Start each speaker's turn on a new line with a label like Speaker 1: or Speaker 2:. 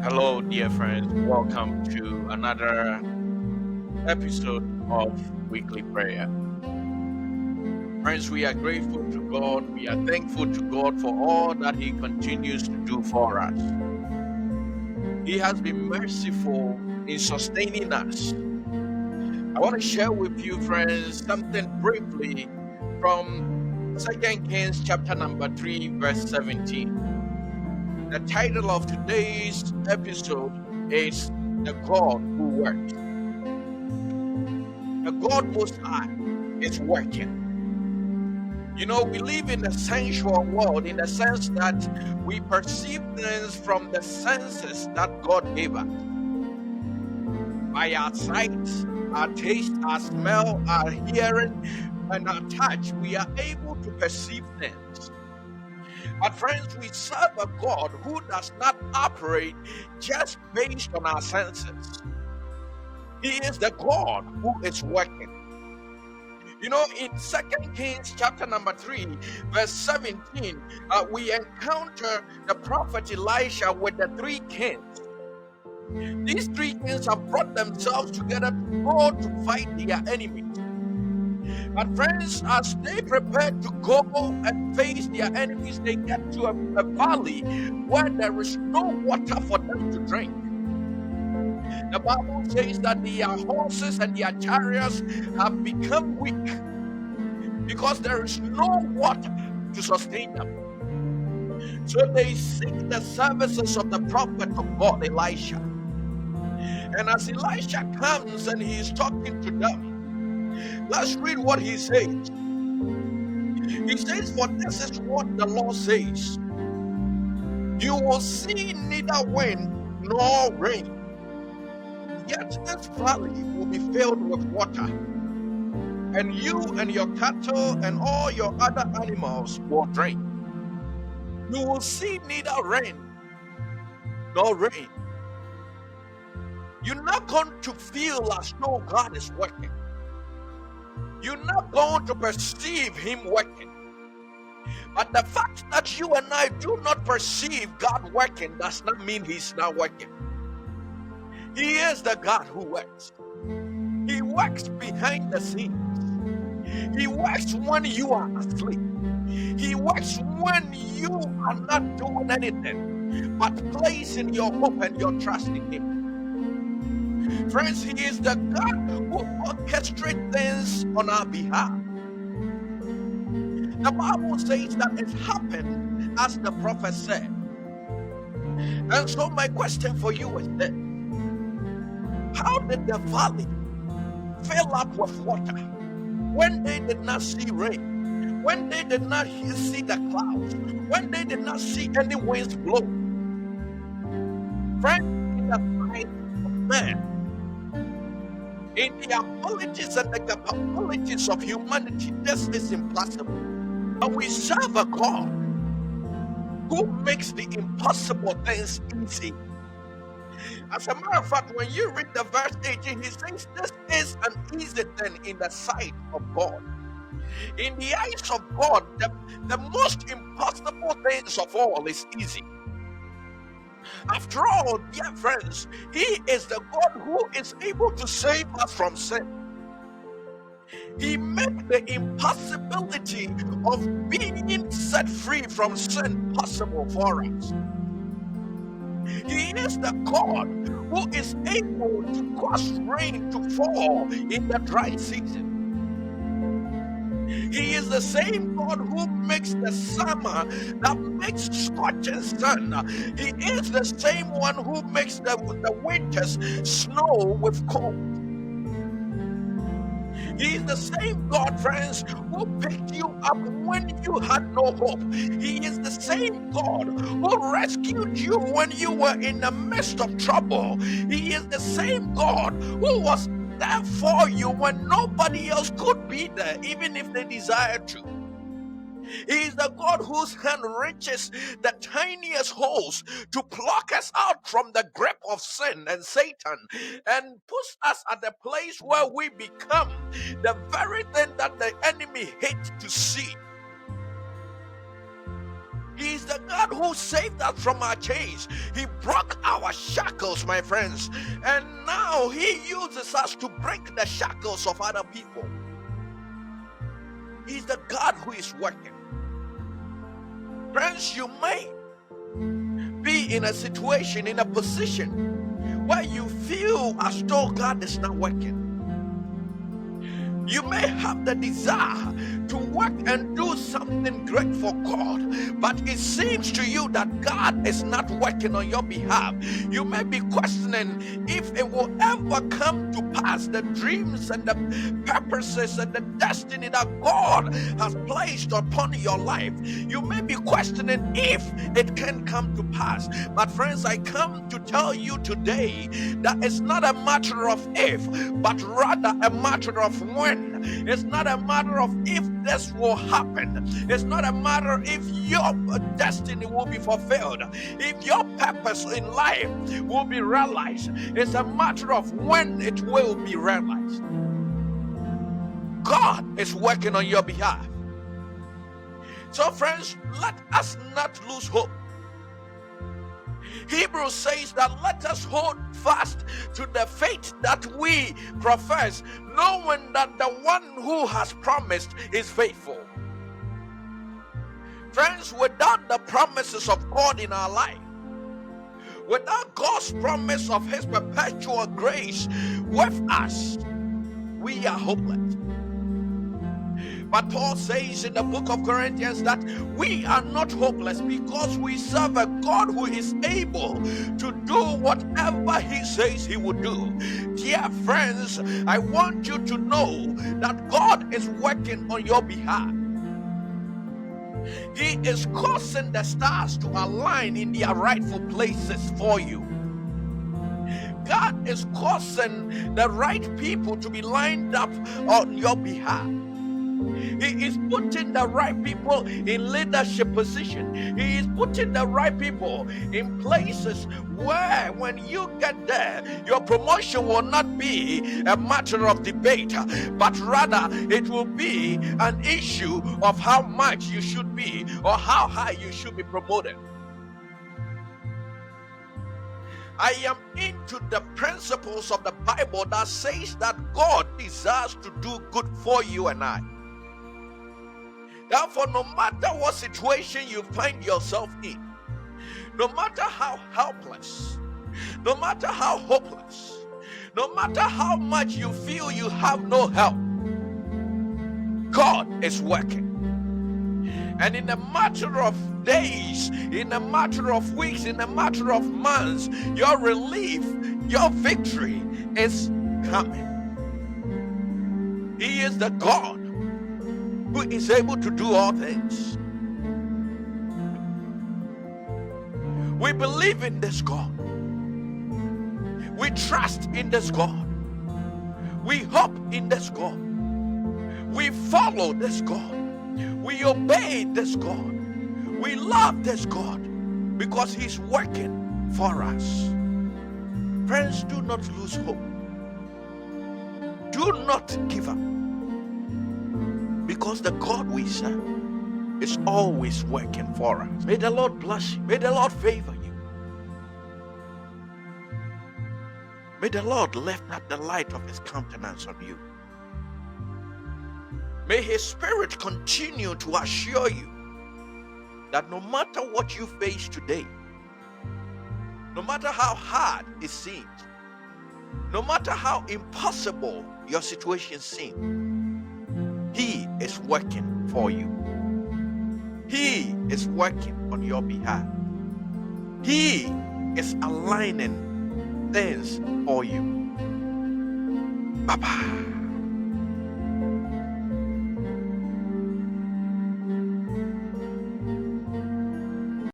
Speaker 1: Hello, dear friends. Welcome to another episode of Weekly Prayer. Friends, we are grateful to God. We are thankful to God for all that He continues to do for us. He has been merciful in sustaining us. I want to share with you, friends, something briefly from 2 Kings chapter number 3, verse 17. The title of today's episode is The God Who Works. The God Most High is working. You know, we live in the sensual world in the sense that we perceive things from the senses that God gave us. By our sight, our taste, our smell, our hearing, and our touch, we are able to perceive things. But friends, we serve a God who does not operate just based on our senses. He is the God who is working. You know, in 2 Kings chapter number 3, verse 17, we encounter the prophet Elisha with the three kings. These three kings have brought themselves together to go to fight their enemies. But friends, as they prepare to go and face their enemies, they get to a valley where there is no water for them to drink. The Bible says that their horses and their chariots have become weak because there is no water to sustain them. So they seek the services of the prophet of God, Elisha. And as Elisha comes and he is talking to them, let's read what he says. He says, "For this is what the Lord says. You will see neither wind nor rain. Yet this valley will be filled with water, and you and your cattle and all your other animals will drink. You will see neither rain nor rain." You're not going to feel as though God is working. You're not going to perceive Him working. But the fact that you and I do not perceive God working does not mean He's not working. He is the God who works. He works behind the scenes. He works when you are asleep. He works when you are not doing anything but placing your hope and your trust in Him. Friends, He is the God who orchestrates things on our behalf. The Bible says that it happened as the prophet said. And so my question for you is this: how did the valley fill up with water when they did not see rain, when they did not see the clouds, when they did not see any winds blow? Friends, in the sight of man, in the abilities and the capabilities of humanity, this is impossible. But we serve a God who makes the impossible things easy. As a matter of fact, when you read the verse 18, he says this is an easy thing in the sight of God. In the eyes of God, the most impossible things of all is easy. After all, dear friends, He is the God who is able to save us from sin. He made the impossibility of being set free from sin possible for us. He is the God who is able to cause rain to fall in the dry season. He is the same God who makes the summer that makes scorching sun. He is the same one who makes the winters snow with cold. He is the same God, friends, who picked you up when you had no hope. He is the same God who rescued you when you were in the midst of trouble. He is the same God who was there for you when nobody else could be there, even if they desired to. He is the God whose hand reaches the tiniest holes to pluck us out from the grip of sin and Satan and puts us at the place where we become the very thing that the enemy hates to see. He is the God who saved us from our chains. He broke our shackles, my friends, and now He uses us to break the shackles of other people. He's the God who is working. Friends, you may be in a situation, in a position where you feel as though God is not working. You may have the desire to work and do something great for God, but it seems to you that God is not working on your behalf. You may be questioning if it will ever come to pass, the dreams and the purposes and the destiny that God has placed upon your life. You may be questioning if it can come to pass. But friends, I come to tell you today that it's not a matter of if, but rather a matter of when. It's not a matter of if this will happen. It's not a matter if your destiny will be fulfilled, if your purpose in life will be realized. It's a matter of when it will be realized. God is working on your behalf. So friends, let us not lose hope. Hebrews says that let us hold fast to the faith that we profess, knowing that the one who has promised is faithful. Friends, without the promises of God in our life, without God's promise of His perpetual grace with us, we are hopeless. But Paul says in the book of Corinthians that we are not hopeless because we serve a God who is able to do whatever He says He will do. Dear friends, I want you to know that God is working on your behalf. He is causing the stars to align in their rightful places for you. God is causing the right people to be lined up on your behalf. He is putting the right people in leadership position. He is putting the right people in places where when you get there, your promotion will not be a matter of debate, but rather it will be an issue of how much you should be or how high you should be promoted. I am into the principles of the Bible that says that God desires to do good for you and I. Therefore, no matter what situation you find yourself in, no matter how helpless, no matter how hopeless, no matter how much you feel you have no help, God is working. And in a matter of days, in a matter of weeks, in a matter of months, your relief, your victory is coming. He is the God who is able to do all things. We believe in this God. We trust in this God. We hope in this God. We follow this God. We obey this God. We love this God because He's working for us. Friends, do not lose hope. Do not give up. Because the God we serve is always working for us. May the Lord bless you. May the Lord favor you. May the Lord lift up the light of His countenance on you. May His Spirit continue to assure you that no matter what you face today, no matter how hard it seems, no matter how impossible your situation seems, He is working for you. He is working on your behalf. He is aligning things for you. Bye-bye.